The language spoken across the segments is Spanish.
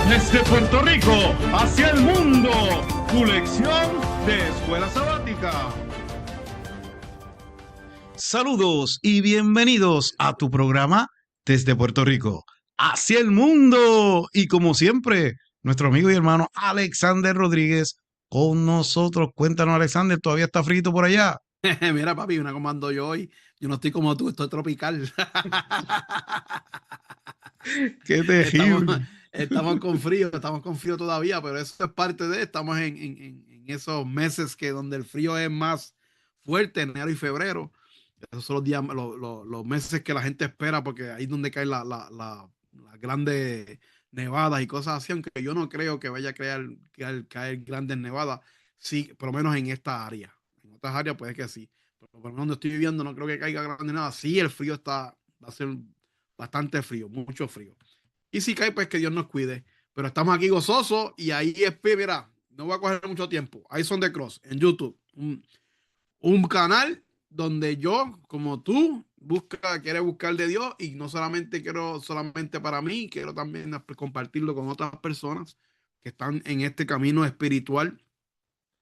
Desde Puerto Rico hacia el mundo, tu lección de escuela sabática. Saludos y bienvenidos a tu programa Desde Puerto Rico hacia el mundo. Y como siempre, nuestro amigo y hermano Alexander Rodríguez con nosotros. Cuéntanos, Alexander, ¿todavía está frito por allá? Mira, papi, una como ando yo hoy. Yo no estoy como tú, estoy tropical. ¡Qué Estamos, terrible! estamos con frío todavía, pero eso es parte de, estamos en esos meses que donde el frío es más fuerte, enero y febrero. Esos son los días, los meses que la gente espera, porque ahí es donde caen las grandes nevadas y cosas así, aunque yo no creo que vaya a caer grandes nevadas, sí, por lo menos en esta área. En otras áreas puede que sí, pero por lo menos donde estoy viviendo no creo que caiga grandes nevadas. Sí, el frío va a ser bastante frío, mucho frío. Y si cae, pues que Dios nos cuide. Pero estamos aquí gozosos y ahí es, mira, no va a coger mucho tiempo. Ahí son de Cross en YouTube. Un canal donde yo, como tú, quiere buscar de Dios y no solamente quiero solamente para mí, quiero también compartirlo con otras personas que están en este camino espiritual,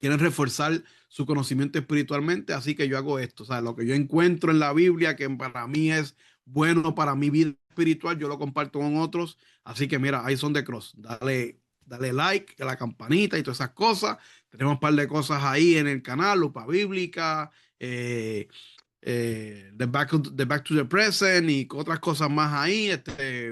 quieren reforzar su conocimiento espiritualmente, así que yo hago esto, o sea, lo que yo encuentro en la Biblia que para mí es bueno para mi vida espiritual, yo lo comparto con otros, así que mira, ahí son de Cross, dale like a la campanita y todas esas cosas. Tenemos un par de cosas ahí en el canal, Lupa Bíblica, the Back to the Present y otras cosas más ahí.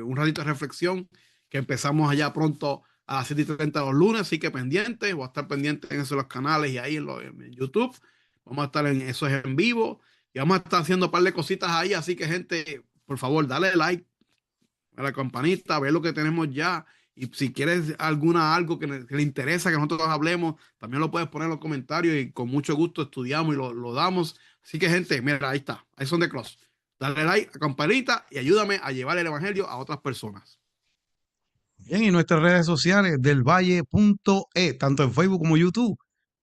Un ratito de reflexión que empezamos allá pronto a las 7:30 los lunes, así que pendiente, voy a estar pendiente en esos los canales y ahí en YouTube. Vamos a estar en eso es en vivo y vamos a estar haciendo un par de cositas ahí, así que gente, por favor, dale like a la campanita, ver lo que tenemos ya. Y si quieres algo que le interesa que nosotros hablemos, también lo puedes poner en los comentarios y con mucho gusto estudiamos y lo damos. Así que, gente, mira, ahí está. Ahí son de Cross. Dale like a campanita y ayúdame a llevar el evangelio a otras personas. Bien, y nuestras redes sociales del Valle.e, tanto en Facebook como YouTube.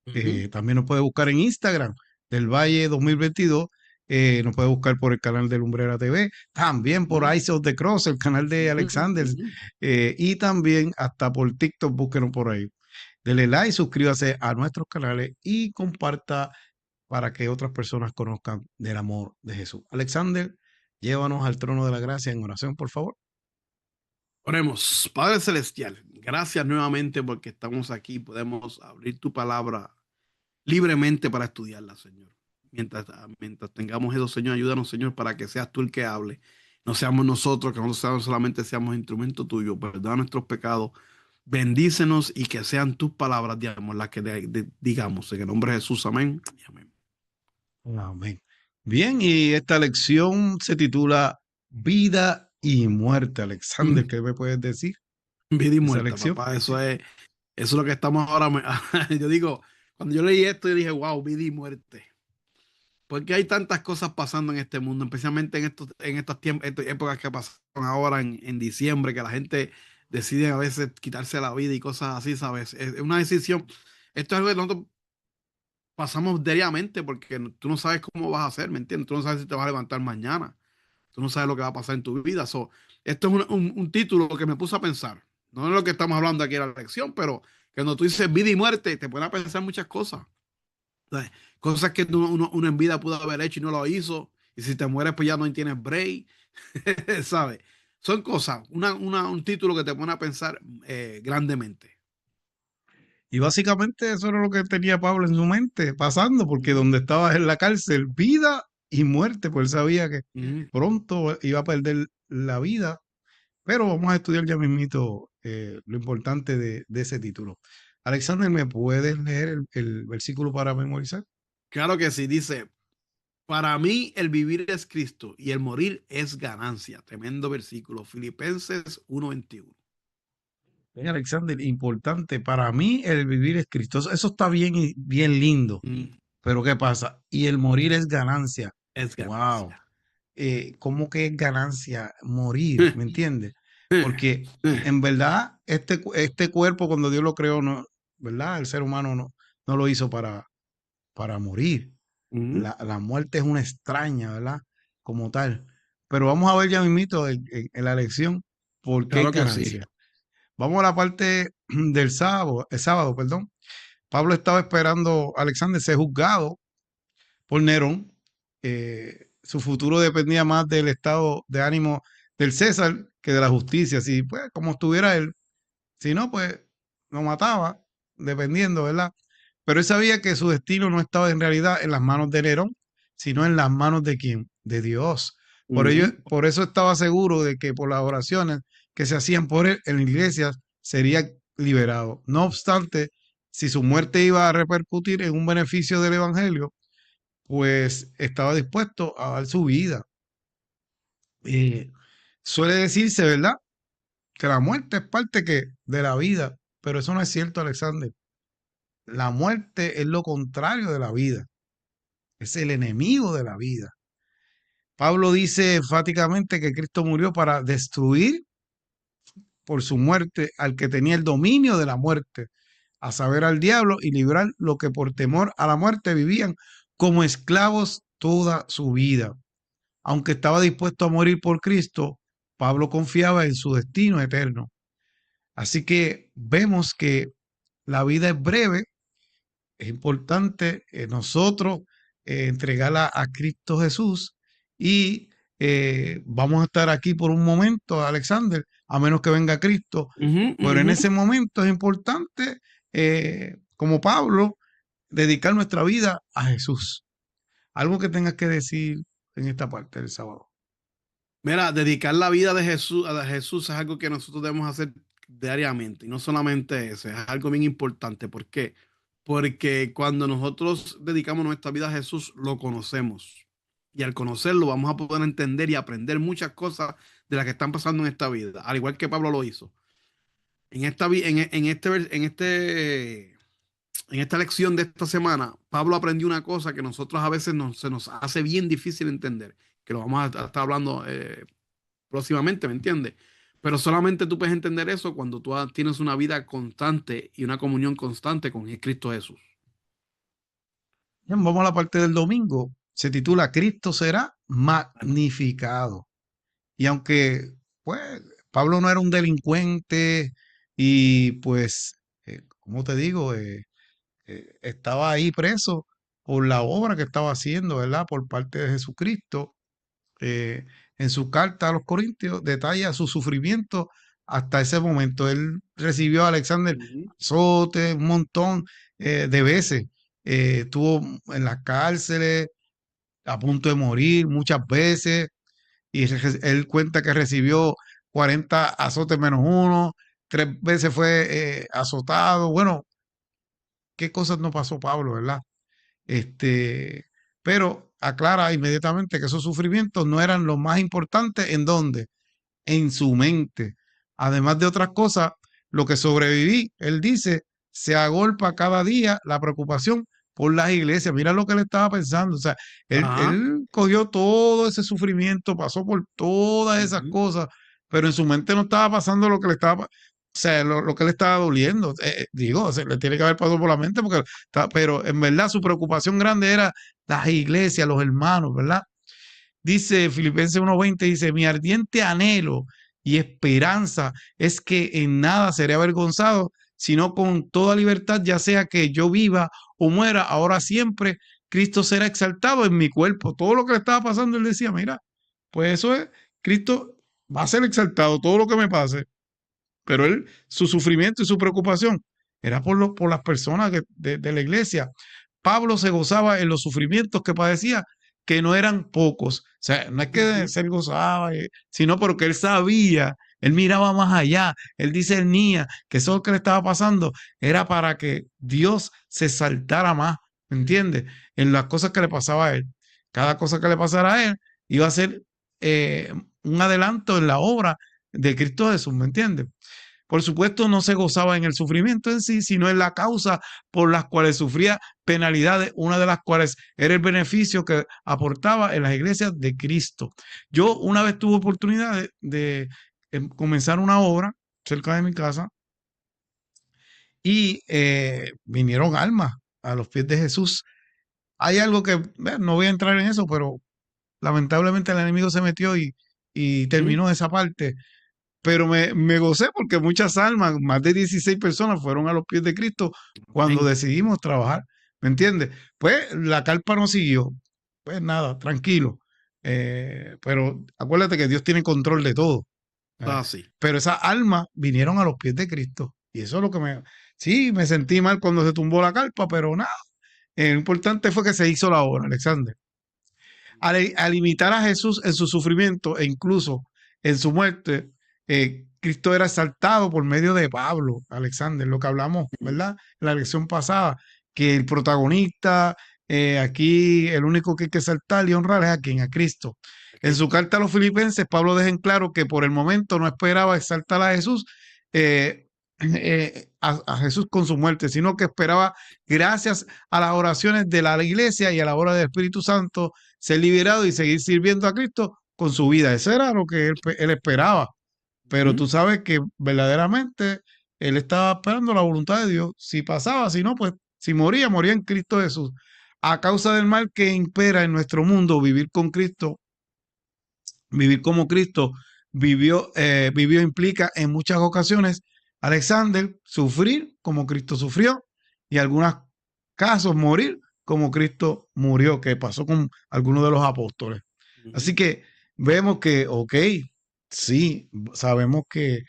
Ujú, También nos puede buscar en Instagram del Valle 2022. Nos puede buscar por el canal de Lumbrera TV, también por ujú, Eyes of the Cross, el canal de ujú, Alexander, ujú. y también hasta por TikTok, búsquenos por ahí. Dele like, suscríbase a nuestros canales y comparta para que otras personas conozcan del amor de Jesús. Alexander, llévanos al trono de la gracia en oración, por favor. Oremos, Padre Celestial, gracias nuevamente porque estamos aquí y podemos abrir tu palabra libremente para estudiarla, Señor. Mientras tengamos eso, Señor, ayúdanos, Señor, para que seas tú el que hable. No seamos nosotros, que nosotros solamente seamos instrumento tuyo. Perdona nuestros pecados. Bendícenos y que sean tus palabras, digamos, las que digamos. En el nombre de Jesús, amén. Y amén. Amén. Bien, y esta lección se titula Vida y muerte. Alexander, Mm, ¿qué me puedes decir Vida y de esa muerte, lección? papá. Eso es lo que estamos ahora. Yo digo, cuando yo leí esto, yo dije, wow, vida y muerte. Porque hay tantas cosas pasando en este mundo, especialmente estas épocas que pasaron ahora en diciembre, que la gente decide a veces quitarse la vida y cosas así, ¿sabes? Es una decisión. Esto es algo que nosotros pasamos diariamente porque tú no sabes cómo vas a hacer, ¿me entiendes? Tú no sabes si te vas a levantar mañana. Tú no sabes lo que va a pasar en tu vida. Esto es un título que me puso a pensar. No es lo que estamos hablando aquí en la lección, pero que cuando tú dices vida y muerte, te pone a pensar muchas cosas. ¿Sabes? Cosas que uno en vida pudo haber hecho y no lo hizo. Y si te mueres, pues ya no tienes break. ¿Sabes? Son cosas, un título que te pone a pensar grandemente. Y básicamente eso era lo que tenía Pablo en su mente pasando, porque Ujú, donde estaba en la cárcel, vida y muerte, pues él sabía que ujú. pronto iba a perder la vida. Pero vamos a estudiar ya mismito lo importante de ese título. Alexander, ¿me puedes leer el versículo para memorizar? Claro que sí, dice, para mí el vivir es Cristo y el morir es ganancia. Tremendo versículo, Filipenses 1:21. Bien, Alexander, importante. Para mí el vivir es Cristo. Eso está bien, bien lindo. Mm, Pero ¿qué pasa? Y el morir es ganancia. es Wow. ganancia. ¿Cómo que es ganancia morir? ¿Me entiendes? Porque en verdad este cuerpo cuando Dios lo creó, no, ¿verdad? El ser humano no lo hizo para morir. Ujú. La muerte es una extraña, ¿verdad? Como tal. Pero vamos a ver ya mismito en la lección por qué es Claro que sí. ganancia. Vamos a la parte del sábado, el sábado, perdón. Pablo estaba esperando a Alexander ser juzgado por Nerón. Su futuro dependía más del estado de ánimo del César que de la justicia. Si, pues, como estuviera él, si no, pues, lo mataba, dependiendo, ¿verdad? Pero él sabía que su destino no estaba en realidad en las manos de Nerón, sino en las manos de quién, de Dios. Ujú. Por eso estaba seguro de que por las oraciones que se hacían por él en la iglesia sería liberado. No obstante, si su muerte iba a repercutir en un beneficio del evangelio, pues estaba dispuesto a dar su vida. Eh, Suele decirse, ¿verdad?, que la muerte es parte de la vida, pero eso no es cierto, Alexander. La muerte es lo contrario de la vida, es el enemigo de la vida. Pablo dice enfáticamente que Cristo murió para destruir por su muerte al que tenía el dominio de la muerte, a saber, al diablo, y librar lo que por temor a la muerte vivían como esclavos toda su vida. Aunque estaba dispuesto a morir por Cristo, Pablo confiaba en su destino eterno. Así que vemos que la vida es breve. Es importante nosotros entregarla a Cristo Jesús y vamos a estar aquí por un momento, Alexander, a menos que venga Cristo, Ujú, pero en ujú. ese momento es importante, como Pablo, dedicar nuestra vida a Jesús. Algo que tengas que decir en esta parte del sábado. Mira, dedicar la vida de Jesús a Jesús es algo que nosotros debemos hacer diariamente, y no solamente eso, es algo bien importante. ¿Por qué? Porque cuando nosotros dedicamos nuestra vida a Jesús, lo conocemos. Y al conocerlo, vamos a poder entender y aprender muchas cosas de las que están pasando en esta vida, al igual que Pablo lo hizo. En esta, en esta lección de esta semana, Pablo aprendió una cosa que nosotros a veces se nos hace bien difícil entender, que lo vamos a estar hablando próximamente, ¿me entiendes? Pero solamente tú puedes entender eso cuando tú tienes una vida constante y una comunión constante con Cristo Jesús. Bien, vamos a la parte del domingo. Se titula Cristo será magnificado. Y aunque, pues, Pablo no era un delincuente y, pues, ¿cómo te digo? Estaba ahí preso por la obra que estaba haciendo, ¿verdad? Por parte de Jesucristo. eh, en su carta a los Corintios detalla su sufrimiento hasta ese momento. Él recibió a Alexander Ujú, azote un montón de veces. Estuvo en las cárceles, a punto de morir muchas veces y él cuenta que recibió 40 azotes menos uno, 3 veces fue azotado. Bueno, qué cosas no pasó Pablo, ¿verdad? Este, pero aclara inmediatamente que esos sufrimientos no eran los más importantes. ¿En dónde? En su mente. Además de otras cosas, lo que sobreviví, él dice, se agolpa cada día la preocupación por las iglesias. Mira lo que él estaba pensando. O sea, ajá, él cogió todo ese sufrimiento, pasó por todas esas ujú, cosas, pero en su mente no estaba pasando lo que le estaba, o sea, lo que le estaba doliendo. Digo, o sea, le tiene que haber pasado por la mente, porque pero en verdad su preocupación grande era las iglesias, los hermanos, ¿verdad? Dice Filipenses 1:20, dice, mi ardiente anhelo y esperanza es que en nada seré avergonzado, sino con toda libertad, ya sea que yo viva o muera, ahora siempre, Cristo será exaltado en mi cuerpo. Todo lo que le estaba pasando, él decía, mira, pues eso es, Cristo va a ser exaltado, todo lo que me pase. Pero él, su sufrimiento y su preocupación era por las personas de la iglesia. Pablo se gozaba en los sufrimientos que padecía, que no eran pocos. O sea, no es que ujú, se gozaba, sino porque él sabía, él miraba más allá, él discernía que eso que le estaba pasando era para que Dios se saltara más, ¿me entiendes? En las cosas que le pasaba a él. Cada cosa que le pasara a él iba a ser eh, un adelanto en la obra de Cristo Jesús, ¿me entiendes? Por supuesto, no se gozaba en el sufrimiento en sí, sino en la causa por las cuales sufría penalidades, una de las cuales era el beneficio que aportaba en las iglesias de Cristo. Yo una vez tuve oportunidad de comenzar una obra cerca de mi casa y vinieron almas a los pies de Jesús. Hay algo que, no voy a entrar en eso, pero lamentablemente el enemigo se metió y ujú. terminó esa parte. pero me gocé porque muchas almas, más de 16 personas fueron a los pies de Cristo cuando Amén. decidimos trabajar, ¿me entiendes? Pues la carpa no siguió, pues nada, tranquilo. Pero acuérdate que Dios tiene control de todo. ¿Eh? Así. Pero esas almas vinieron a los pies de Cristo. Y eso es lo que sí, me sentí mal cuando se tumbó la carpa, pero nada. Lo importante fue que se hizo la obra, Alexander. Al imitar a Jesús en su sufrimiento e incluso en su muerte, Cristo era exaltado por medio de Pablo, Alexander, lo que hablamos, ¿verdad? En la lección pasada, que el protagonista, aquí el único que hay que exaltar y honrar es a quien, a Cristo. En su Cristo. carta a los filipenses, Pablo deja en claro que por el momento no esperaba exaltar a Jesús, a Jesús con su muerte, sino que esperaba, gracias a las oraciones de la iglesia y a la obra del Espíritu Santo, ser liberado y seguir sirviendo a Cristo con su vida. Eso era lo que él esperaba. Pero Ujú. tú sabes que verdaderamente él estaba esperando la voluntad de Dios. Si pasaba, si no, pues si moría, moría en Cristo Jesús. A causa del mal que impera en nuestro mundo, vivir con Cristo, vivir como Cristo vivió implica en muchas ocasiones, Alexander, sufrir como Cristo sufrió y en algunos casos morir como Cristo murió, que pasó con algunos de los apóstoles. Ujú. Así que vemos que, ok, sí, sabemos que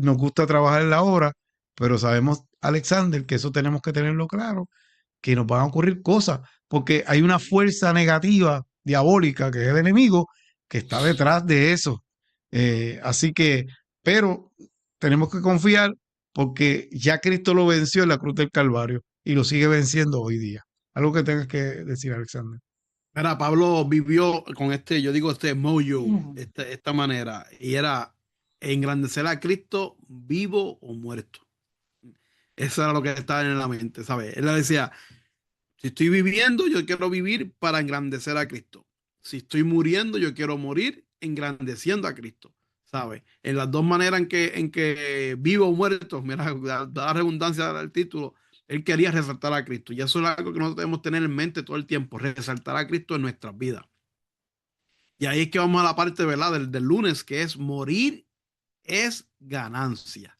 nos gusta trabajar en la obra, pero sabemos, Alexander, que eso tenemos que tenerlo claro, que nos van a ocurrir cosas, porque hay una fuerza negativa, diabólica, que es el enemigo, que está detrás de eso. Así que, pero tenemos que confiar porque ya Cristo lo venció en la cruz del Calvario y lo sigue venciendo hoy día. Algo que tengas que decir, Alexander. Mira, Pablo vivió con este, yo digo, este mojo, esta manera, y era engrandecer a Cristo vivo o muerto. Eso era lo que estaba en la mente, ¿sabes? Él le decía, si estoy viviendo, yo quiero vivir para engrandecer a Cristo. Si estoy muriendo, yo quiero morir engrandeciendo a Cristo, ¿sabes? En las dos maneras en que vivo o muerto, mira, da redundancia al título, él quería resaltar a Cristo. Y eso es algo que nosotros debemos tener en mente todo el tiempo, resaltar a Cristo en nuestras vidas. Y ahí es que vamos a la parte, ¿verdad? Del lunes, que es morir es ganancia.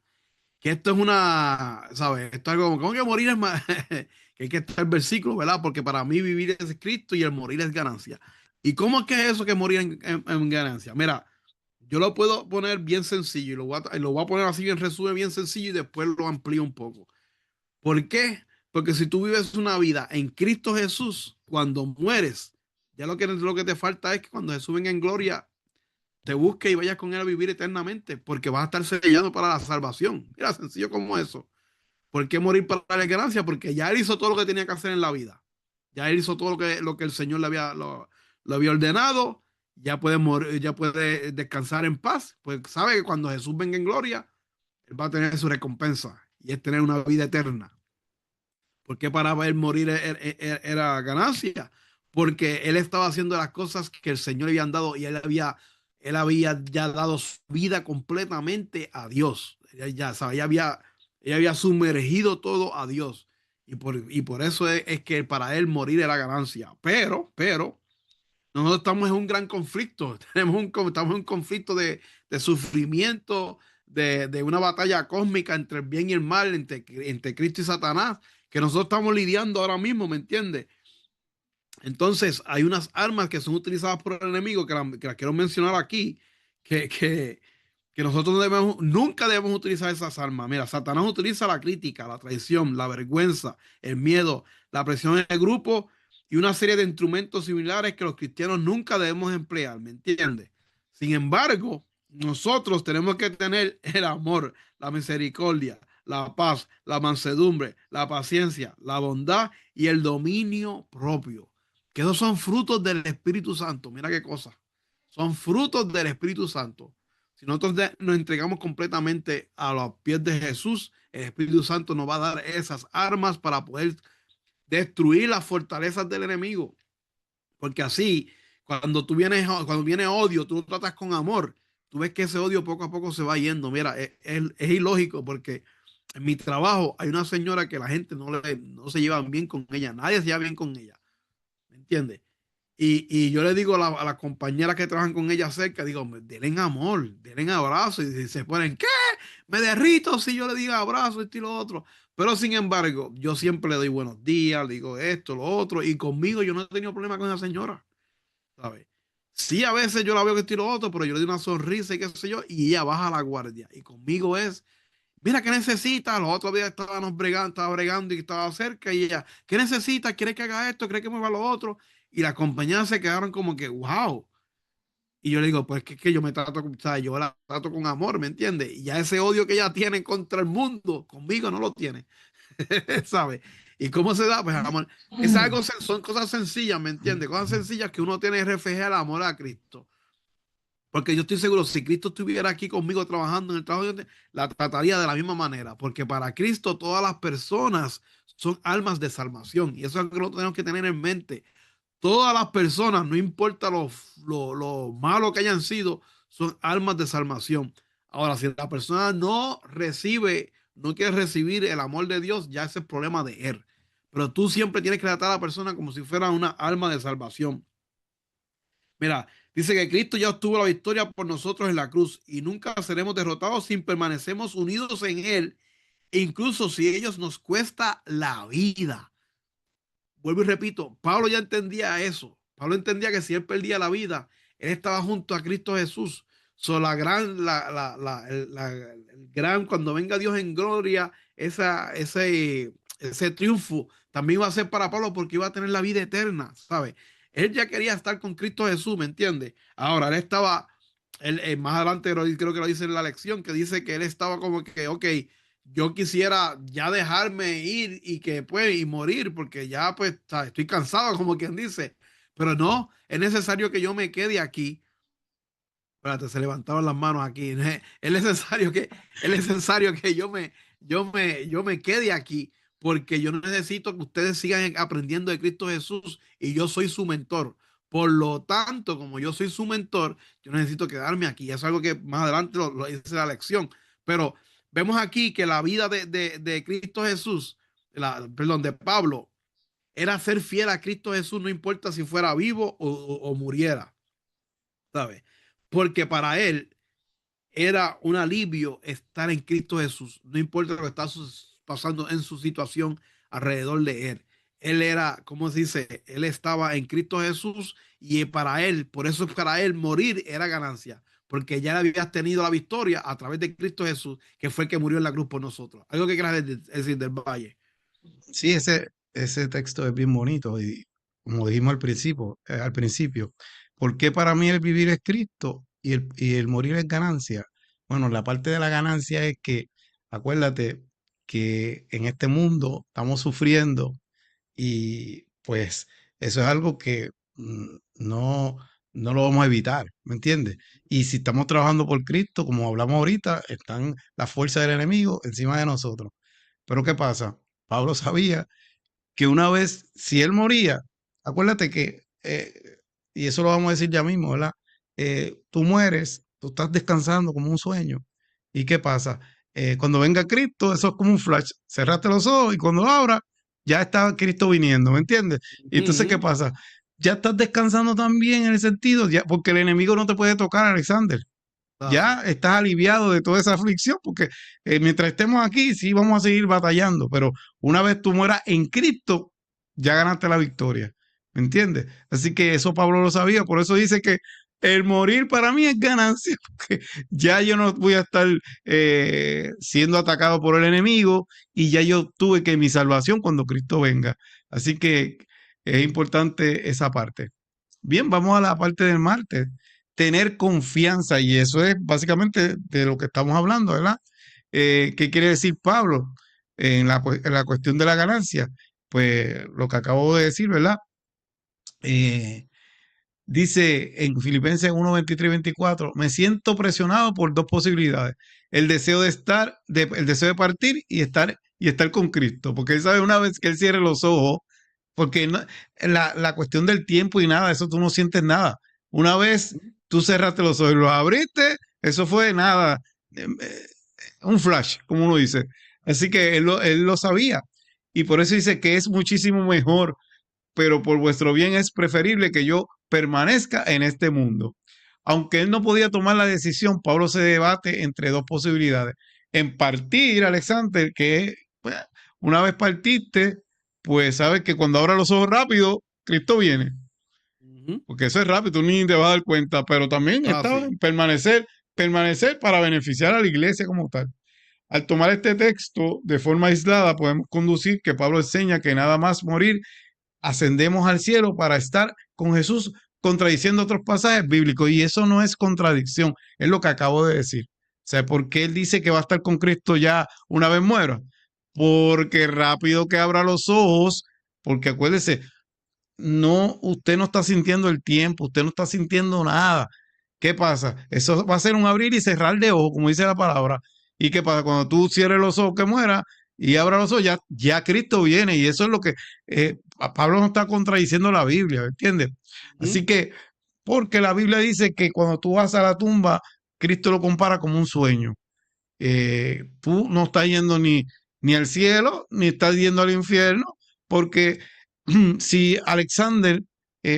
Que esto es una, ¿sabes? Esto es algo como que morir es más, que hay que estar el versículo, ¿verdad? Porque para mí vivir es Cristo y el morir es ganancia. ¿Y cómo es que es eso que morir en ganancia? Mira, yo lo puedo poner bien sencillo y lo voy a poner así en resumen bien sencillo y después lo amplío un poco. ¿Por qué? Porque si tú vives una vida en Cristo Jesús, cuando mueres, ya lo que te falta es que cuando Jesús venga en gloria, te busque y vayas con él a vivir eternamente, porque vas a estar sellado para la salvación. Mira, sencillo como eso. ¿Por qué morir para la ganancia? Porque ya él hizo todo lo que tenía que hacer en la vida. Ya él hizo todo lo que el Señor lo había ordenado. Ya puede morir, ya puede descansar en paz. Pues sabe que cuando Jesús venga en gloria, él va a tener su recompensa y es tener una vida eterna. ¿Por qué para él morir era ganancia? Porque él estaba haciendo las cosas que el Señor le había dado y él había ya dado su vida completamente a Dios. Ella había sumergido todo a Dios. Y por eso es que para él morir era ganancia. Pero, nosotros estamos en un gran conflicto. Estamos en un conflicto de sufrimiento, de una batalla cósmica entre el bien y el mal, entre Cristo y Satanás, que nosotros estamos lidiando ahora mismo, ¿me entiendes? Entonces, hay unas armas que son utilizadas por el enemigo, que las quiero mencionar aquí, que, que, que nosotros nunca debemos utilizar esas armas. Mira, Satanás utiliza la crítica, la traición, la vergüenza, el miedo, la presión en el grupo y una serie de instrumentos similares que los cristianos nunca debemos emplear, ¿me entiendes? Sin embargo, nosotros tenemos que tener el amor, la misericordia, la paz, la mansedumbre, la paciencia, la bondad y el dominio propio. Que esos son frutos del Espíritu Santo. Mira qué cosa. Son frutos del Espíritu Santo. Si nosotros nos entregamos completamente a los pies de Jesús, el Espíritu Santo nos va a dar esas armas para poder destruir las fortalezas del enemigo. Porque así, cuando viene odio, tú lo tratas con amor, tú ves que ese odio poco a poco se va yendo. Mira, es ilógico porque en mi trabajo hay una señora que la gente no se lleva bien con ella, nadie se lleva bien con ella, ¿me entiendes? Y yo le digo a las compañeras que trabajan con ella cerca, digo, denle amor, denle abrazo. Y se ponen, ¿qué? Me derrito si yo le digo abrazo, esto y lo otro. Pero sin embargo, yo siempre le doy buenos días, le digo esto, lo otro. Y conmigo yo no he tenido problema con esa señora, ¿sabes? Sí, a veces yo la veo que esto y lo otro, pero yo le doy una sonrisa y qué sé yo, y ella baja la guardia. Y conmigo es, mira, ¿qué necesita? Los otros días estaba bregando y estaba cerca y ella, ¿qué necesita? ¿Quiere que haga esto? ¿Quiere que mueva lo otro? Y las compañeras se quedaron como que, wow. Y yo le digo, pues que yo me trato, o sea, yo la trato con amor, ¿me entiendes? Y ya ese odio que ella tiene contra el mundo, conmigo no lo tiene, ¿sabes? ¿Y cómo se da? Pues amor, es algo, son cosas sencillas, ¿me entiendes? Cosas sencillas que uno tiene que reflejar el amor a Cristo. Porque yo estoy seguro, si Cristo estuviera aquí conmigo trabajando en el trabajo, la trataría de la misma manera. Porque para Cristo todas las personas son almas de salvación. Y eso es algo que nosotros tenemos que tener en mente. Todas las personas, no importa lo malo que hayan sido, son almas de salvación. Ahora, si la persona no quiere recibir el amor de Dios, ya ese es el problema de él. Pero tú siempre tienes que tratar a la persona como si fuera una alma de salvación. Mira, dice que Cristo ya obtuvo la victoria por nosotros en la cruz y nunca seremos derrotados si permanecemos unidos en Él, incluso si ellos nos cuesta la vida. Vuelvo y repito, Pablo ya entendía eso. Pablo entendía que si él perdía la vida, él estaba junto a Cristo Jesús. El gran, cuando venga Dios en gloria, ese triunfo también iba a ser para Pablo porque iba a tener la vida eterna, ¿sabes? Él ya quería estar con Cristo Jesús, ¿me entiendes? Ahora, más adelante creo que lo dice en la lección, que dice que él estaba como que, ok, yo quisiera ya dejarme ir y que pues y morir porque ya pues estoy cansado como quien dice, pero no, es necesario que yo me quede aquí. Espérate, se levantaron las manos aquí. Es necesario que yo me quede aquí porque yo necesito que ustedes sigan aprendiendo de Cristo Jesús y yo soy su mentor. Por lo tanto, como yo soy su mentor, yo necesito quedarme aquí. Eso es algo que más adelante lo dice la lección. Pero vemos aquí que la vida de Cristo Jesús, perdón, de Pablo, era ser fiel a Cristo Jesús, no importa si fuera vivo o muriera, ¿sabes? Porque para él era un alivio estar en Cristo Jesús, no importa lo que está pasando en su situación alrededor de él. Él era, ¿cómo se dice? Él estaba en Cristo Jesús y para él, por eso para él morir era ganancia, porque ya habías tenido la victoria a través de Cristo Jesús, que fue el que murió en la cruz por nosotros. Algo que quieras decir del Valle. Sí, ese texto es bien bonito y como dijimos al principio, ¿por qué para mí el vivir es Cristo y el morir es ganancia? Bueno, la parte de la ganancia es que, acuérdate que en este mundo estamos sufriendo y pues eso es algo que no lo vamos a evitar, ¿me entiendes? Y si estamos trabajando por Cristo, como hablamos ahorita, están las fuerzas del enemigo encima de nosotros. Pero ¿qué pasa? Pablo sabía que una vez, si él moría, acuérdate que, y eso lo vamos a decir ya mismo, ¿verdad? Tú mueres, tú estás descansando como un sueño. ¿Y qué pasa? Cuando venga Cristo, eso es como un flash. Cerraste los ojos y cuando abra, ya está Cristo viniendo, ¿me entiendes? Y entonces, ¿qué Ujú. pasa? Ya estás descansando también en el sentido, ya, porque el enemigo no te puede tocar, Alexander. Ya Así. estás aliviado de toda esa aflicción, porque mientras estemos aquí, sí vamos a seguir batallando, pero una vez tú mueras en Cristo, ya ganaste la victoria, ¿me entiendes? Así que eso Pablo lo sabía, por eso dice que el morir para mí es ganancia, porque ya yo no voy a estar siendo atacado por el enemigo y ya yo tuve que mi salvación cuando Cristo venga. Así que es importante esa parte. Bien, vamos a la parte del martes. Tener confianza, y eso es básicamente de lo que estamos hablando, ¿verdad? ¿Qué quiere decir Pablo en la cuestión de la ganancia? Pues lo que acabo de decir, ¿verdad? Eh, Dice en Filipenses 1, 23 y 24, me siento presionado por dos posibilidades, el deseo de partir y estar con Cristo, porque él sabe una vez que él cierre los ojos, porque la cuestión del tiempo y nada, eso tú no sientes nada. Una vez tú cerraste los ojos y los abriste, eso fue nada, un flash, como uno dice. Así que él lo sabía. Y por eso dice que es muchísimo mejor pero por vuestro bien es preferible que yo permanezca en este mundo. Aunque él no podía tomar la decisión, Pablo se debate entre dos posibilidades. En partir, Alexander, que pues, una vez partiste, pues sabes que cuando abra los ojos rápido, Cristo viene. Porque eso es rápido, tú ni te vas a dar cuenta, pero también está en permanecer para beneficiar a la iglesia como tal. Al tomar este texto de forma aislada, podemos conducir que Pablo enseña que nada más morir, ascendemos al cielo para estar con Jesús, contradiciendo otros pasajes bíblicos. Y eso no es contradicción, es lo que acabo de decir. O sea, ¿por qué él dice que va a estar con Cristo ya una vez muera? Porque rápido que abra los ojos, porque acuérdese, no, usted no está sintiendo el tiempo, usted no está sintiendo nada. ¿Qué pasa? Eso va a ser un abrir y cerrar de ojos, como dice la palabra. ¿Y qué pasa? Cuando tú cierres los ojos que muera y abra los ojos, ya Cristo viene. Y eso es lo que Pablo no está contradiciendo la Biblia, ¿entiendes? Así que, porque la Biblia dice que cuando tú vas a la tumba, Cristo lo compara como un sueño. Tú no estás yendo ni al cielo, ni estás yendo al infierno, porque si Alexander,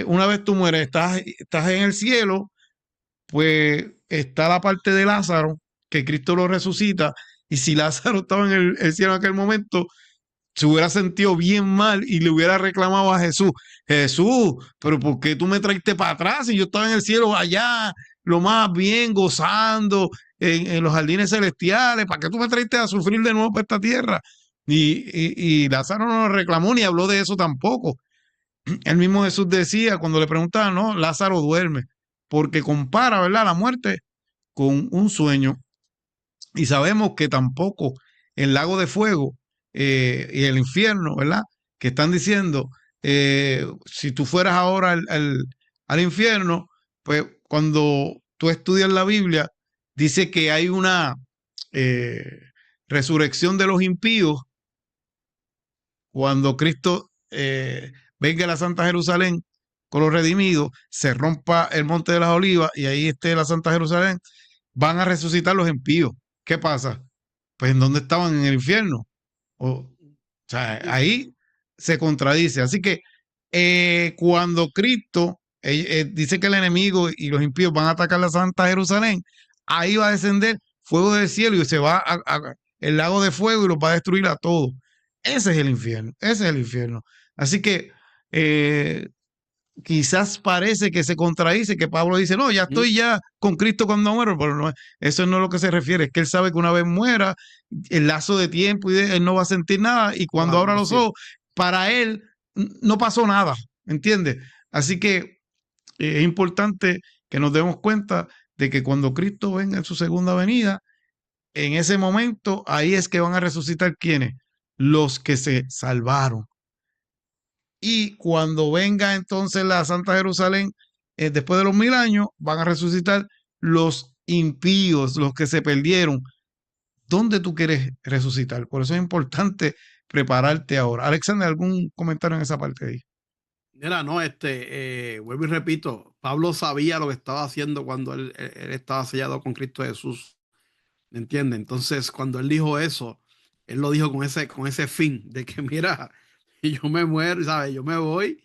una vez tú mueres, estás en el cielo, pues está la parte de Lázaro, que Cristo lo resucita, y si Lázaro estaba en el cielo en aquel momento, se hubiera sentido bien mal y le hubiera reclamado a Jesús, Jesús, pero ¿por qué tú me traiste para atrás si yo estaba en el cielo allá, lo más bien, gozando en los jardines celestiales? ¿Para qué tú me traiste a sufrir de nuevo por esta tierra? Y Lázaro no reclamó ni habló de eso tampoco. El mismo Jesús decía cuando le preguntaban, no, Lázaro duerme, porque compara, ¿verdad?, la muerte con un sueño. Y sabemos que tampoco el lago de fuego y el infierno, ¿verdad?, que están diciendo, si tú fueras ahora al infierno, pues cuando tú estudias la Biblia, dice que hay una eh, resurrección de los impíos cuando Cristo venga a la Santa Jerusalén con los redimidos, se rompa el monte de las olivas y ahí esté la Santa Jerusalén, van a resucitar los impíos. ¿Qué pasa? Pues en dónde estaban, en el infierno. O sea, ahí se contradice. Así que cuando Cristo dice que el enemigo y los impíos van a atacar la Santa Jerusalén, ahí va a descender fuego del cielo y se va el lago de fuego y los va a destruir a todos. Ese es el infierno, ese es el infierno. Así que quizás parece que se contradice, que Pablo dice, no, ya estoy ya con Cristo cuando muero, pero no, eso no es lo que se refiere, es que él sabe que una vez muera, el lazo de tiempo y él no va a sentir nada y cuando abra los ojos, para él no pasó nada, ¿entiendes? Así que es importante que nos demos cuenta de que cuando Cristo venga en su segunda venida, en ese momento, ahí es que van a resucitar quienes, los que se salvaron. Y cuando venga entonces la Santa Jerusalén, después de los 1000 años, van a resucitar los impíos, los que se perdieron. ¿Dónde tú quieres resucitar? Por eso es importante prepararte ahora. Alexander, ¿algún comentario en esa parte de ahí? Mira, no, vuelvo y repito, Pablo sabía lo que estaba haciendo cuando él estaba sellado con Cristo Jesús, ¿me entiendes? Entonces, cuando él dijo eso, él lo dijo con ese fin de que, mira, yo me muero, ¿sabes? Yo me voy,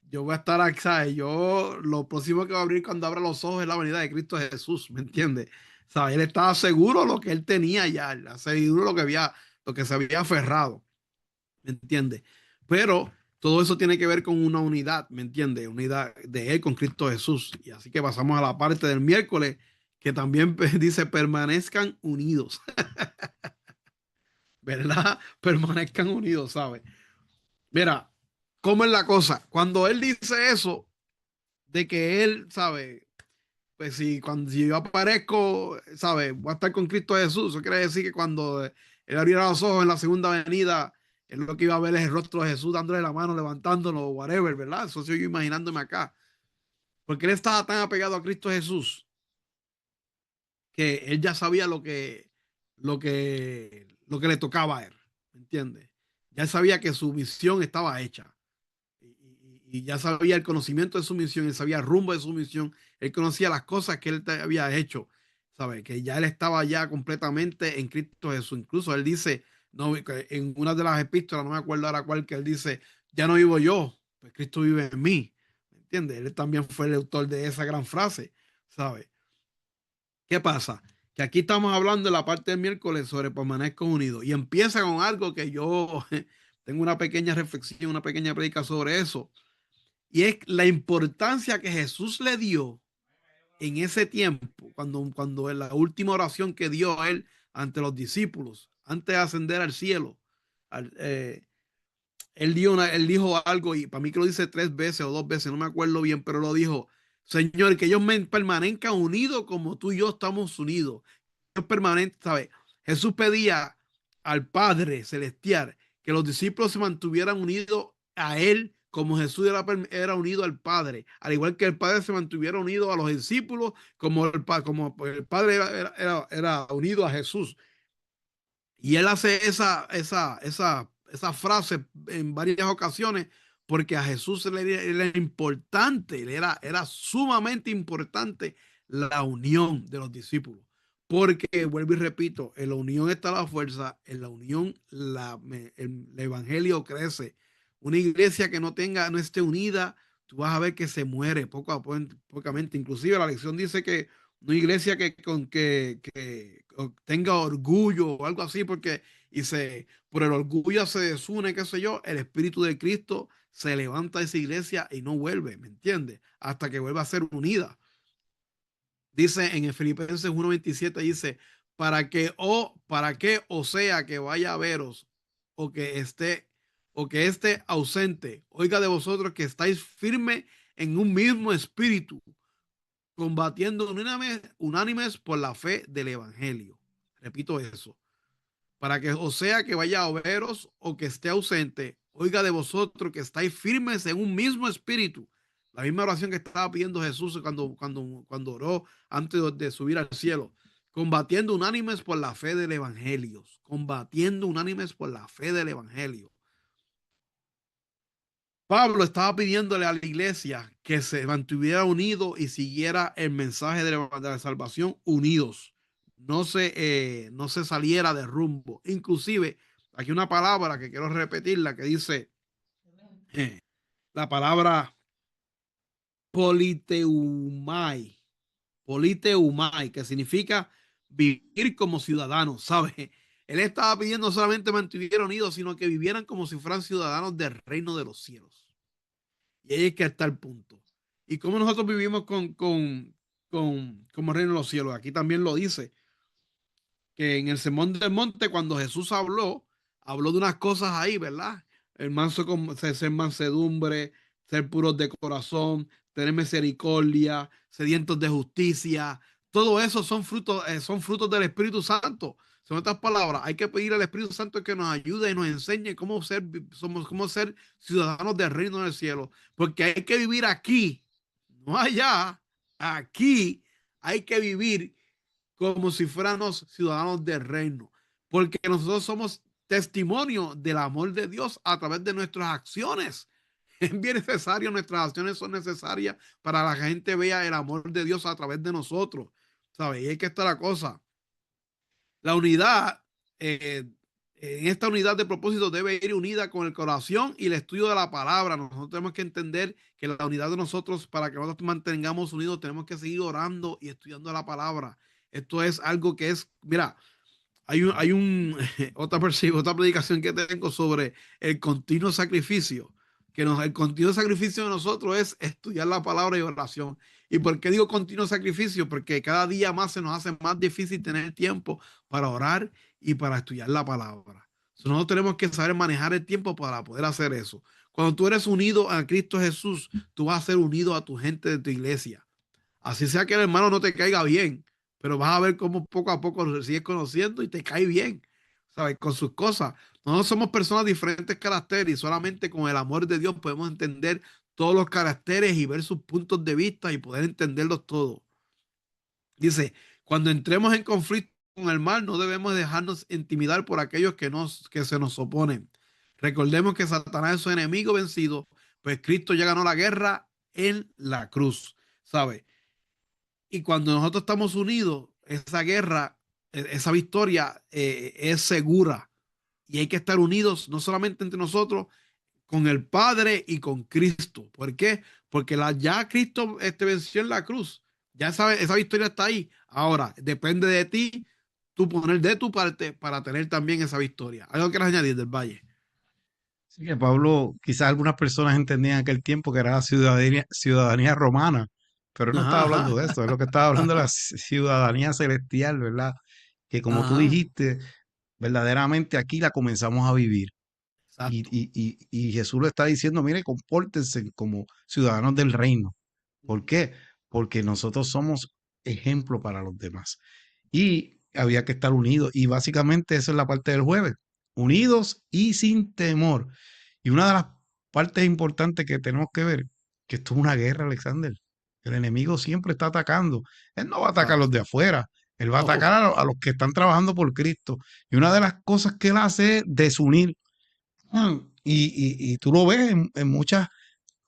yo voy a estar aquí, ¿sabes? Yo, lo próximo que va a abrir cuando abra los ojos es la venida de Cristo Jesús, ¿me entiendes? ¿Sabes? Él estaba seguro de lo que él tenía ya, seguro lo que se había aferrado, ¿me entiendes? Pero todo eso tiene que ver con una unidad, ¿me entiendes? Unidad de él con Cristo Jesús. Y así que pasamos a la parte del miércoles, que también dice, permanezcan unidos, ¿verdad? Permanezcan unidos, ¿sabes? Mira, ¿cómo es la cosa? Cuando él dice eso, de que él, ¿sabe? Pues si yo aparezco, ¿sabe? Voy a estar con Cristo Jesús. Eso quiere decir que cuando él abriera los ojos en la segunda venida, él lo que iba a ver es el rostro de Jesús dándole la mano, levantándolo, whatever, ¿verdad? Eso estoy yo imaginándome acá. Porque él estaba tan apegado a Cristo Jesús que él ya sabía lo que le tocaba a él, ¿me entiendes? Ya él sabía que su misión estaba hecha. Y ya sabía el conocimiento de su misión, él sabía el rumbo de su misión, él conocía las cosas que él había hecho, ¿sabe? Que ya él estaba ya completamente en Cristo Jesús. Incluso él dice, no, en una de las epístolas, no me acuerdo ahora cuál, que él dice, ya no vivo yo, pues Cristo vive en mí. ¿Me entiendes? Él también fue el autor de esa gran frase, ¿sabe? ¿Qué pasa? Que aquí estamos hablando de la parte del miércoles sobre permanezcan unidos y empieza con algo que yo tengo una pequeña reflexión, una pequeña predica sobre eso, y es la importancia que Jesús le dio en ese tiempo, cuando en la última oración que dio a él ante los discípulos, antes de ascender al cielo, al, él dijo algo, y para mí que lo dice 3 veces o 2 veces, no me acuerdo bien, pero lo dijo: Señor, que ellos permanezcan unidos como tú y yo estamos unidos. Ellos permanentes, ¿sabes? Jesús pedía al Padre Celestial que los discípulos se mantuvieran unidos a él como Jesús era unido al Padre, al igual que el Padre se mantuviera unido a los discípulos como el Padre era unido a Jesús. Y él hace esa frase en varias ocasiones porque a Jesús era importante, era sumamente importante la unión de los discípulos. Porque, vuelvo y repito, en la unión está la fuerza, en la unión el evangelio crece. Una iglesia que no esté unida, tú vas a ver que se muere pocamente. Inclusive la lección dice que una iglesia que tenga orgullo o algo así, porque por el orgullo se desune, qué sé yo, el Espíritu de Cristo se levanta de esa iglesia y no vuelve, ¿me entiendes? Hasta que vuelva a ser unida. Dice en el Filipenses 1:27, dice, para que o sea que vaya a veros o que esté ausente, oiga de vosotros que estáis firmes en un mismo espíritu, combatiendo unánimes por la fe del evangelio. Repito eso. Para que o sea que vaya a veros o que esté ausente, oiga de vosotros que estáis firmes en un mismo espíritu. La misma oración que estaba pidiendo Jesús cuando oró antes de subir al cielo. Combatiendo unánimes por la fe del evangelio. Combatiendo unánimes por la fe del evangelio. Pablo estaba pidiéndole a la iglesia que se mantuviera unido y siguiera el mensaje de la salvación unidos. No se saliera de rumbo. Inclusive, aquí una palabra que quiero repetirla que dice la palabra politeumai. Politeumai, que significa vivir como ciudadanos, ¿sabe? Él estaba pidiendo no solamente mantuviera unidos, sino que vivieran como si fueran ciudadanos del reino de los cielos. Y ahí es que está el punto. ¿Y cómo nosotros vivimos como reino de los cielos? Aquí también lo dice, que en el Sermón del Monte, cuando Jesús habló de unas cosas ahí, ¿verdad? Ser mansedumbre, ser puros de corazón, tener misericordia, sedientos de justicia. Todo eso son frutos del Espíritu Santo. Son otras palabras, hay que pedir al Espíritu Santo que nos ayude y nos enseñe cómo ser ciudadanos del reino del cielo. Porque hay que vivir aquí, no allá. Aquí hay que vivir como si fuéramos ciudadanos del reino, porque nosotros somos testimonio del amor de Dios a través de nuestras acciones. Es bien necesario, nuestras acciones son necesarias para que la gente vea el amor de Dios a través de nosotros, ¿sabes? Y ahí que está la cosa. La unidad, en esta unidad de propósito debe ir unida con el corazón y el estudio de la palabra. Nosotros tenemos que entender que la unidad de nosotros, para que nosotros mantengamos unidos, tenemos que seguir orando y estudiando la palabra. Esto es algo que es, mira, otra predicación que tengo sobre el continuo sacrificio, el continuo sacrificio de nosotros es estudiar la palabra y oración. ¿Y por qué digo continuo sacrificio? Porque cada día más se nos hace más difícil tener tiempo para orar y para estudiar la palabra. Nosotros tenemos que saber manejar el tiempo para poder hacer eso. Cuando tú eres unido a Cristo Jesús, tú vas a ser unido a tu gente de tu iglesia. Así sea que el hermano no te caiga bien, pero vas a ver cómo poco a poco lo sigues conociendo y te cae bien, ¿sabes? Con sus cosas. Nosotros somos personas de diferentes caracteres y solamente con el amor de Dios podemos entender todos los caracteres y ver sus puntos de vista y poder entenderlos todos. Dice, cuando entremos en conflicto con el mal, no debemos dejarnos intimidar por aquellos que se nos oponen. Recordemos que Satanás es su enemigo vencido, pues Cristo ya ganó la guerra en la cruz, ¿sabes? Y cuando nosotros estamos unidos, esa guerra, esa victoria es segura. Y hay que estar unidos no solamente entre nosotros, con el Padre y con Cristo. ¿Por qué? Porque ya Cristo venció en la cruz. Ya esa victoria está ahí. Ahora, depende de ti, tú poner de tu parte para tener también esa victoria. ¿Algo que quieras añadir del Valle? Sí, que Pablo, quizás algunas personas entendían en aquel tiempo que era la ciudadanía romana, pero él no estaba Ajá, hablando ajá, de eso, es lo que estaba hablando de la ajá, ciudadanía celestial, ¿verdad? Que como tú ajá, dijiste, verdaderamente aquí la comenzamos a vivir. exacto. Y Jesús le está diciendo, mire, compórtense como ciudadanos del reino. ¿Por qué? Porque nosotros somos ejemplo para los demás. Y había que estar unidos. Y básicamente esa es la parte del jueves. Unidos y sin temor. Y una de las partes importantes que tenemos que ver, que esto es una guerra, Alexander. El enemigo siempre está atacando. Él no va a atacar a Claro. los de afuera. Él va a No, atacar a los que están trabajando por Cristo. Y una de las cosas que él hace es desunir. Y tú lo ves en muchas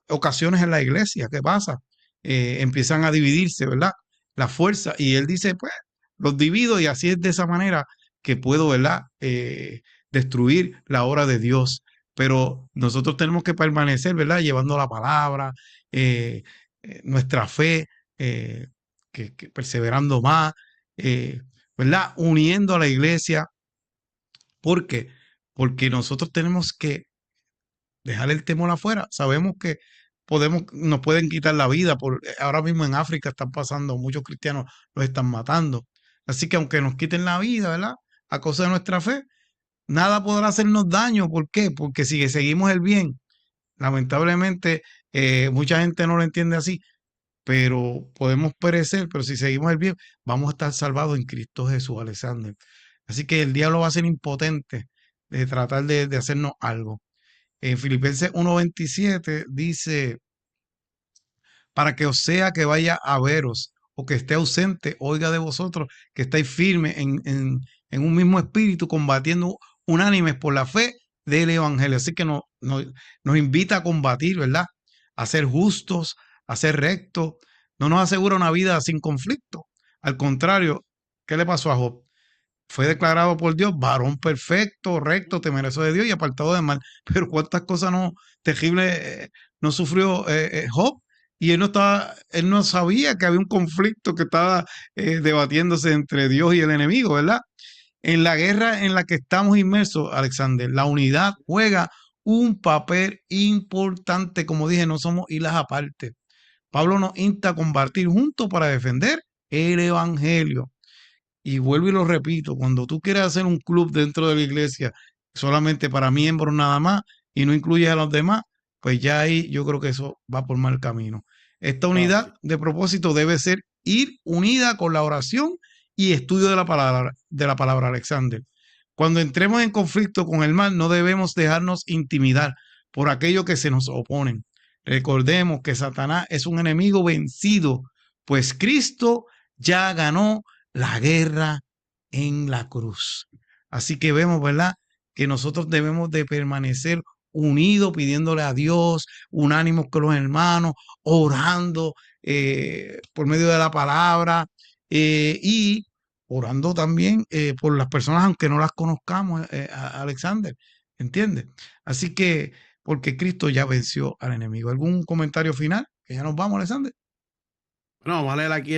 ocasiones en la iglesia. ¿Qué pasa? Empiezan a dividirse, ¿verdad? La fuerza. Y él dice, pues, los divido y así es de esa manera que puedo, ¿verdad? Destruir la obra de Dios. Pero nosotros tenemos que permanecer, ¿verdad? Llevando la palabra, eh, nuestra fe, eh, que perseverando más, eh, ¿verdad? Uniendo a la iglesia. ¿Por qué? Porque nosotros tenemos que dejar el temor afuera. Sabemos que nos pueden quitar la vida. Ahora mismo en África están pasando, muchos cristianos los están matando. Así que aunque nos quiten la vida, ¿verdad? A causa de nuestra fe, nada podrá hacernos daño. ¿Por qué? Porque si seguimos el bien, lamentablemente mucha gente no lo entiende así, pero podemos perecer, pero si seguimos el bien, vamos a estar salvados en Cristo Jesús, Alexander. Así que el diablo va a ser impotente de tratar de hacernos algo. En Filipenses 1:27 dice, para que os sea que vaya a veros o que esté ausente, oiga de vosotros que estáis firmes en un mismo espíritu, combatiendo unánimes por la fe del Evangelio. Así que nos invita a combatir, ¿verdad? A ser justos, a ser rectos. No nos asegura una vida sin conflicto. Al contrario, ¿qué le pasó a Job? Fue declarado por Dios varón perfecto, recto, temeroso de Dios y apartado de mal. Pero cuántas cosas no terribles no sufrió Job. Y él no sabía que había un conflicto que estaba debatiéndose entre Dios y el enemigo, ¿verdad? En la guerra en la que estamos inmersos, Alexander, la unidad juega un papel importante. Como dije, no somos islas aparte. Pablo nos insta a combatir juntos para defender el evangelio. Y vuelvo y lo repito, cuando tú quieres hacer un club dentro de la iglesia solamente para miembros nada más y no incluyes a los demás, pues ya ahí yo creo que eso va por mal camino. Esta claro, unidad sí. de propósito debe ser ir unida con la oración y estudio de la palabra Alexander. Cuando entremos en conflicto con el mal, no debemos dejarnos intimidar por aquello que se nos oponen. Recordemos que Satanás es un enemigo vencido, pues Cristo ya ganó la guerra en la cruz. Así que vemos, ¿verdad? Que nosotros debemos de permanecer unidos, pidiéndole a Dios, unánimos con los hermanos, orando por medio de la palabra y orando también por las personas, aunque no las conozcamos, Alexander, ¿entiendes? Así que, porque Cristo ya venció al enemigo. ¿Algún comentario final? Que ya nos vamos, Alexander. Bueno, vamos a leer aquí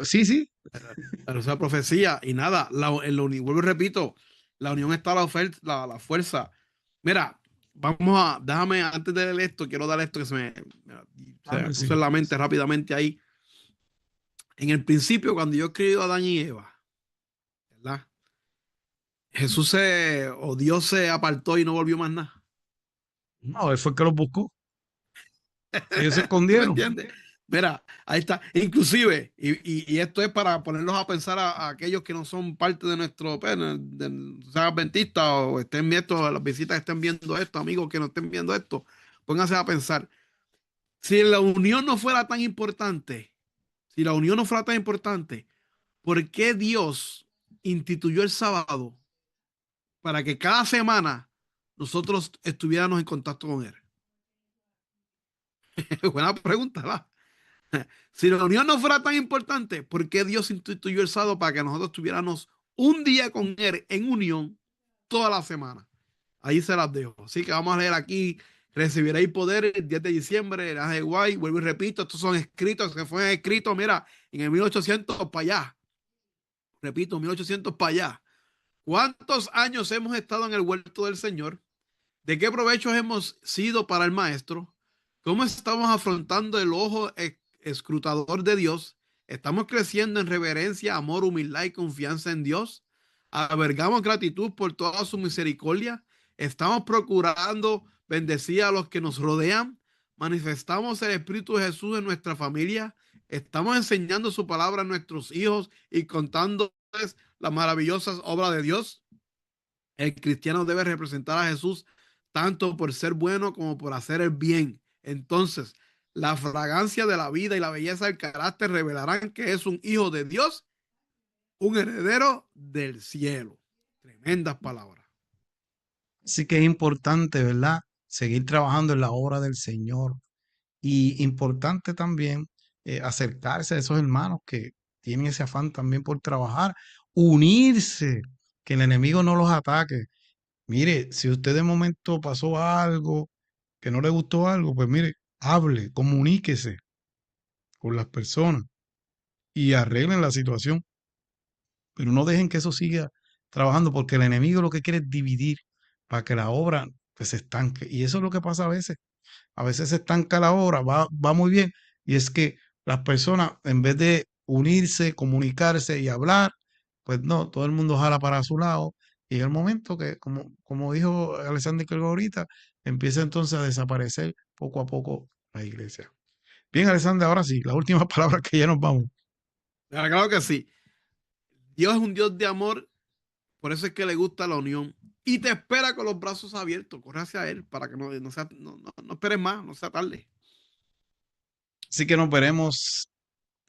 Sí, sí. la profecía y nada, vuelvo y repito, la unión está la fuerza. Mira, déjame, antes de leer esto, quiero dar esto que se me Claro que puso sí. en la mente rápidamente ahí. En el principio, cuando yo escribí a Adán y Eva, ¿verdad? O Dios se apartó y no volvió más nada. No, él fue el que los buscó. Ellos se ¿Tú me escondieron. entiendes? Mira, ahí está. Inclusive, y esto es para ponerlos a pensar a aquellos que no son parte de nuestro, pues, sean adventistas o estén viendo, las visitas estén viendo esto, amigos que no estén viendo esto, pónganse a pensar. Si la unión no fuera tan importante, si la unión no fuera tan importante, ¿por qué Dios instituyó el sábado para que cada semana nosotros estuviéramos en contacto con Él? Buena pregunta, ¿verdad? Si la unión no fuera tan importante, ¿por qué Dios instituyó el sábado para que nosotros tuviéramos un día con Él en unión toda la semana? Ahí se las dejo. Así que vamos a leer aquí. Recibiréis poder el 10 de diciembre, el ángel de Guay. Vuelvo y repito, estos son escritos que fueron escritos, mira, en el 1800 para allá. Repito, 1800 para allá. ¿Cuántos años hemos estado en el huerto del Señor? ¿De qué provechos hemos sido para el Maestro? ¿Cómo estamos afrontando el ojo escrutador de Dios? ¿Estamos creciendo en reverencia, amor, humildad y confianza en Dios? ¿Albergamos gratitud por toda su misericordia? ¿Estamos procurando bendecir a los que nos rodean? ¿Manifestamos el Espíritu de Jesús en nuestra familia? ¿Estamos enseñando su palabra a nuestros hijos y contándoles las maravillosas obras de Dios? El cristiano debe representar a Jesús tanto por ser bueno como por hacer el bien. Entonces, la fragancia de la vida y la belleza del carácter revelarán que es un hijo de Dios, un heredero del cielo. Tremendas palabras. Así que es importante, ¿verdad? Seguir trabajando en la obra del Señor. Y importante también acercarse a esos hermanos que tienen ese afán también por trabajar, unirse, que el enemigo no los ataque. Mire, si usted de momento pasó algo, que no le gustó algo, pues mire, hable, comuníquese con las personas y arreglen la situación. Pero no dejen que eso siga trabajando, porque el enemigo lo que quiere es dividir para que la obra pues, se estanque. Y eso es lo que pasa a veces. A veces se estanca la obra, va muy bien. Y es que las personas, en vez de unirse, comunicarse y hablar, pues no, todo el mundo jala para su lado. Y en el momento que, como dijo Alexander Kelgo ahorita, empieza entonces a desaparecer poco a poco la iglesia. Bien, Alexander, ahora sí, la última palabra que ya nos vamos. Claro que sí. Dios es un Dios de amor, por eso es que le gusta la unión. Y te espera con los brazos abiertos. Corre hacia Él para que no esperes más, no sea tarde. Así que nos veremos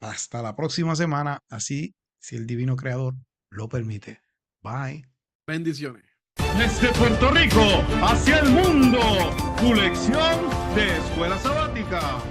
hasta la próxima semana, así si el divino creador lo permite. Bye. Bendiciones. Desde Puerto Rico hacia el mundo, tu lección de escuela sabática.